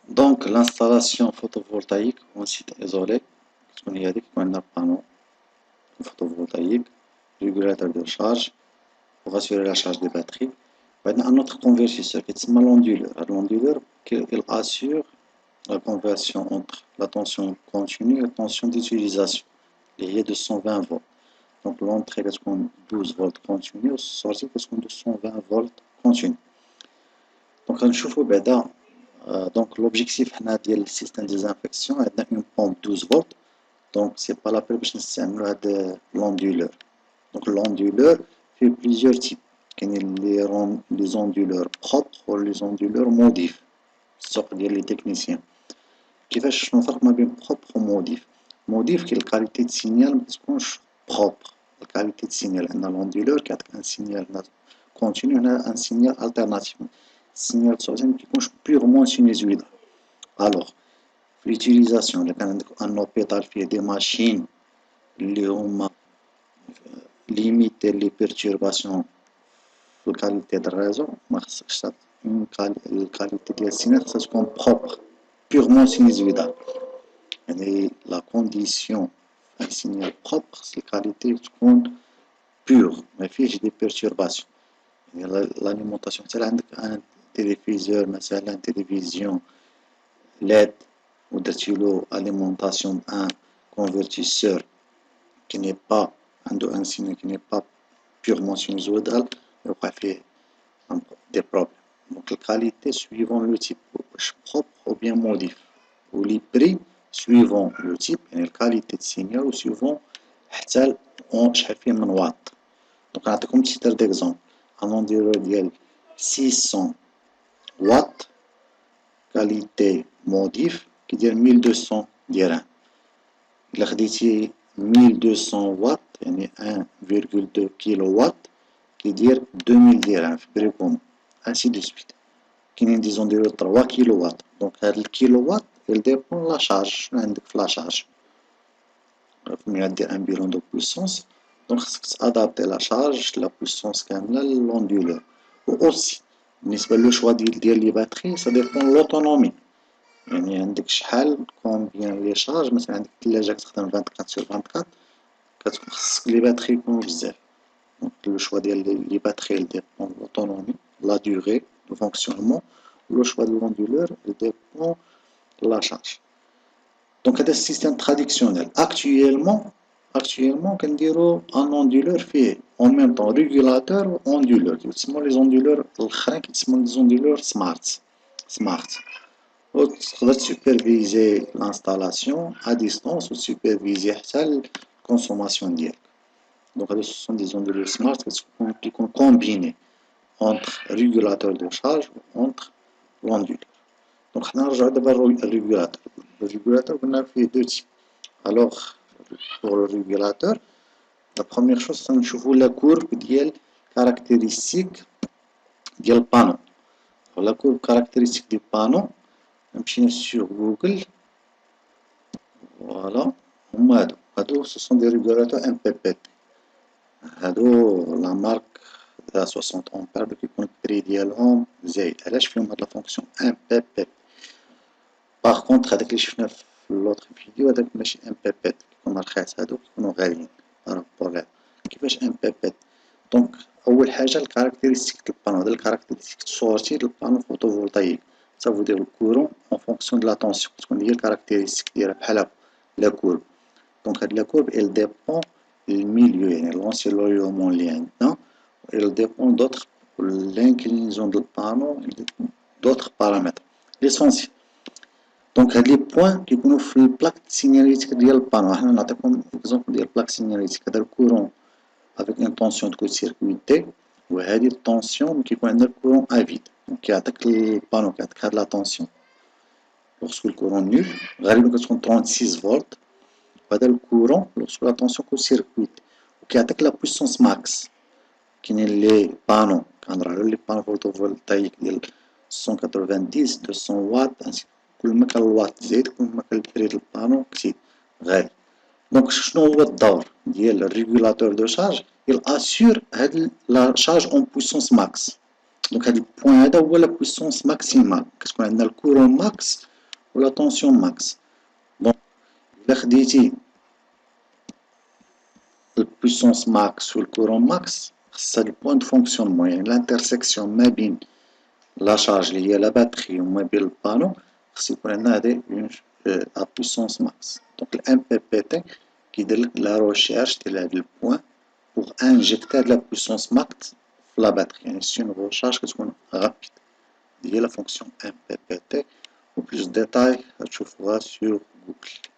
Donc, l'installation photovoltaïque en site isolé, on y a dit qu'on a un panneau photovoltaïque, régulateur de charge pour assurer la charge des batteries. Maintenant, un autre convertisseur qui est l'onduleur. L'onduleur, il assure la conversion entre la tension continue et la tension d'utilisation, liée de 120 volts. Donc, l'entrée est 12 volts continu, sortie est 220 volts continu. Donc, نشوفوا بعدا donc l'objectif ديال السيستم ديزانفيكسيون عندنا une pompe 12 volts. Donc c'est pas la peine باش نستعملوا هاد l'onduleur. Donc l'onduleur fait plusieurs types. كاين les onduleurs propres ou les onduleurs modifs. السوق ديال les techniciens. كيفاش شنو الفرق ما بين propre و modif؟ modif كي الكاليتي de signal ما تكونش propre. الكاليتي de signal عندنا l'onduleur كيعطيك un signal continu هنا un signal alternatif. السينيال تصاوبي مكيكونش بيغمون سينيزويدال. الوغ في ليوتيليزاسيون إلا كان عندك ان اوبيتال فيه دي ماشين اللي هما ليميتي لي بيرتورباسيون في الكاليتي د الريزو ما خصكش تعطي الكاليتي ديال السينيال خصها تكون بروبر بيغمون سينيزويدال. يعني لا كونديسيون ان سينيال بروبر خص الكاليتي تكون بيغ ما فيهش دي بيرتورباسيون. يعني لاليمونطاسيون حتى عندك ان تيليفزيور مثلا تلفزيون LED ودرتيلو alimentation بان convertisseur qui n'est pas عنده un signal qui n'est pas purement sinusoidal يوقع فيه des problèmes. Donc la qualité suivant le type واش propre ou bien modif ou les prix suivant le type يعني الكاليتي de signal و suivant حتى شحال فيه من واط. Donc نعطيكم titre d'exemple un onduleur ديال 600 watts qualité modif كيدير 1200 درهم. إلا خديتي 1200 واط يعني 1,2 كيلو واط كيدير 2000 درهم في بري كومون انسي دو سويت. كاينين دي زونديرو 3 كيلو واط. دونك هاد الكيلو واط il dépend لا شارج شنو عندك في لا شارج. ملي غدير ان بيلون دو بويسونس دونك خصك تادابتي لا شارج لا بويسونس كاملة للوندولور. و اوسي بالنسبة لو شوا ديال لي باتري سا ديبون لوطونومي. يعني عندك شحال كومبيان لي شارج مثلا عندك الثلاجة كتخدم 24 sur 24 كتكون خصك لي باتري يكونو بزاف. دونك لو شوا ديال لي باتري ديبون لوطونومي لا دوغي دو فونكسيونمون. لو شوا دو لوندولور ديبون لا شارج. دونك هذا السيستيم تراديكسيونيل actuellement كنديرو ان اوندولور فيه اون ميم طون ريغولاتور و اوندولور كيتسموا لي زوندولور الاخرين كيتسموا لي زوندولور سمارت. و تقدر تسوبرفيزي لانستالاسيون ا ديستونس و تسوبرفيزي حتى الكونسوماسيون ديالك. دونك هادو سون دي زوندولور سمارت كيكون كومبيني اونتر ريغولاتور دو شارج و اونتر لوندولور. دونك حنا نرجعو دابا للريغولاتور. الريغولاتور قلنا فيه دو تيب. الوغ pour le régulateur la première chose c'est نشوفو la courbe ديال caractéristique ديال البانو. la courbe caractéristique du panneau نمشي sur Google فوالا هما هادو ce sont des régulateurs MPPT. هادو لا مارك تاع 60 امبير كيكون البري ديالهم زايد. علاش فيهم هاد لا فونكسيون MPPT؟ باغ كونطخ هذاك اللي شفنا في لوطخ فيديو هذاك ماشي MPPT كيكونو رخيص هادو كيكونو غاليين بارابور. كيفاش MPPT؟ دونك اول حاجه الكاركتيرستيك ديال البانو. هذا الكاركتيرستيك سورتي ديال البانو فوتوفولتايك ça veut dire le courant en fonction de la tension. تكون هي الكاركتيرستيك ديالها بحال هكا لا كورب. دونك هاد لا كورب elle dépend du milieu يعني l'ensoleillement اللي عندنا. elle dépend d'autres l'inclinaison du panneau d'autres paramètres l'essentiel. دونك هاد لي بوين كيكونوا في البلاك سينياليتيك ديال البانو. حنا نعطيكم اكزومبل ديال البلاك سينياليتيك. هذا الكورون avec une tension de court-circuité وهذه التونسيون كيكون عندنا الكورون افيد. دونك كيعطيك البانو كيعطيك هاد لا تونسيون لوغسكو الكورون نول غالبا كتكون 36 فولت. وهذا الكورون لوغسكو لا تونسيون كور-circuité وكيعطيك لا بويسونس ماكس. كاينين لي بانو كنهضرو على لي بانو فوتوفولتايك ديال 190 200 واط كل ما كان الواط زايد كل ما كان البري ديال البانو كتير غالي. دونك شنو هو الدور ديال الريغولاتور دو شارج؟ il assure هاد لا شارج اون بويسونس ماكس. دونك هاد البوين هذا هو لا بويسونس ماكسيمال. كتكون عندنا الكورون ماكس ou la tension max. Donc, إلا خديتي البويسونس ماكس والكورون ماكس خاصها البوان دو فونكسيونمون يعني الانترسيكسيون ما بين لا شارج اللي هي لا باتري وما بين البانو خص يكون عندنا هادي ا بويسونس ماكس دونك الام بي بي تي كيدير لك لا روشيرش ديال هاد البوان بوغ انجيكتي هاد لا بويسونس ماكس في لا باتري يعني سي اون روشارج كتكون غابيد هي لا فونكسيون ام بي بي تي و بلوس ديتاي غتشوفوها سور جوجل.